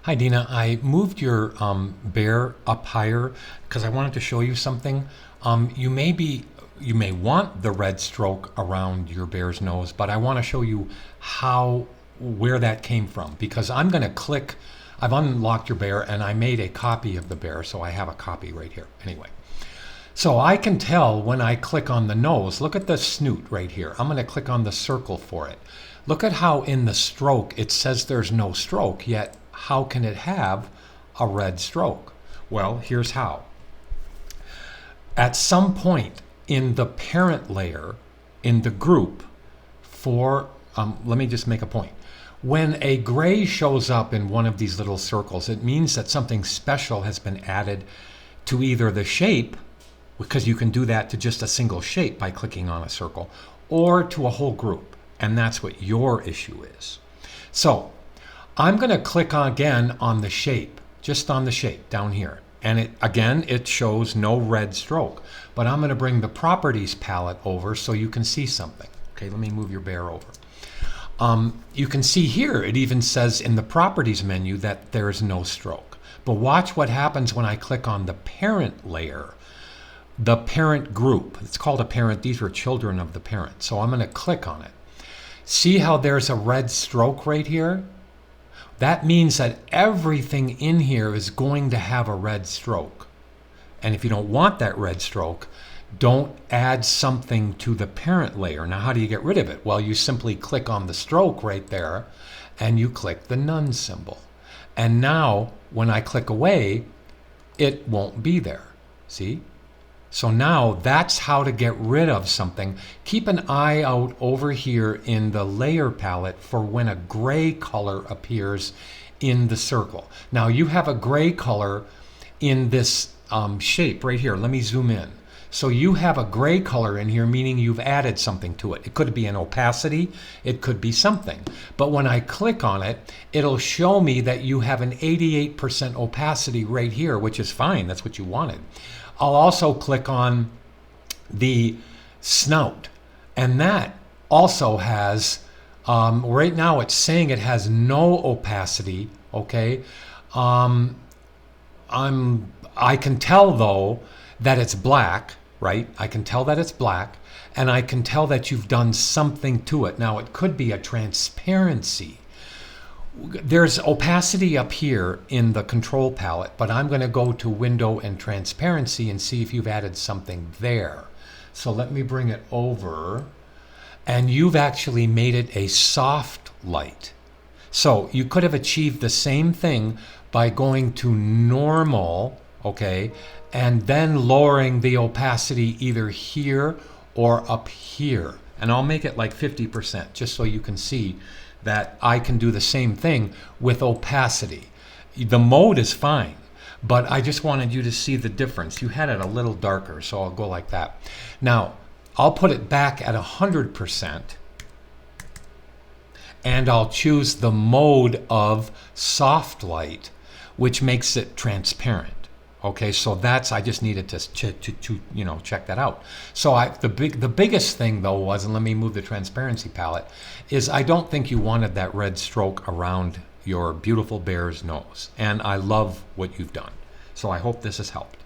Hi Dina, I moved your bear up higher because I wanted to show you something. You may want the red stroke around your bear's nose, but I want to show you where that came from because I'm going to click. I've unlocked your bear and I made a copy of the bear, so I have a copy right here. Anyway, so I can tell when I click on the nose. Look at the snoot right here. I'm going to click on the circle for it. Look at how in the stroke it says there's no stroke, yet how can it have a red stroke? Well, here's how. At some point in the parent layer, in the group let me just make a point. When a gray shows up in one of these little circles, it means that something special has been added to either the shape, because you can do that to just a single shape by clicking on a circle, or to a whole group. And that's what your issue is. So I'm going to click again on the shape, just on the shape down here. And it shows no red stroke. But I'm going to bring the properties palette over so you can see something. Okay, let me move your bear over. You can see here, it even says in the properties menu that there is no stroke. But watch what happens when I click on the parent layer, the parent group. It's called a parent. These are children of the parent. So I'm going to click on it. See how there's a red stroke right here? That means that everything in here is going to have a red stroke. And if you don't want that red stroke, don't add something to the parent layer. Now, how do you get rid of it? Well, you simply click on the stroke right there and you click the none symbol. And now when I click away, it won't be there. See? So now that's how to get rid of something. Keep an eye out over here in the layer palette for when a gray color appears in the circle. Now you have a gray color in this shape right here. Let me zoom in. So you have a gray color in here, meaning you've added something to it. It could be an opacity, it could be something. But when I click on it, it'll show me that you have an 88% opacity right here, which is fine. That's what you wanted. I'll also click on the snout, and that also has, right now it's saying it has no opacity, okay? I can tell though that it's black, right? I can tell that it's black, and I can tell that you've done something to it. Now it could be a transparency. There's opacity up here in the control palette, but I'm going to go to window and transparency and see if you've added something there. So let me bring it over, and you've actually made it a soft light. So you could have achieved the same thing by going to normal, okay, and then lowering the opacity either here or up here. And I'll make it like 50% just so you can see that I can do the same thing with opacity. The mode is fine, but I just wanted you to see the difference. You had it a little darker, so I'll go like that. Now, I'll put it back at 100%, and I'll choose the mode of soft light, which makes it transparent. Okay, so I just needed to check that out. So the biggest thing though was, and let me move the transparency palette, is I don't think you wanted that red stroke around your beautiful bear's nose. And I love what you've done. So I hope this has helped.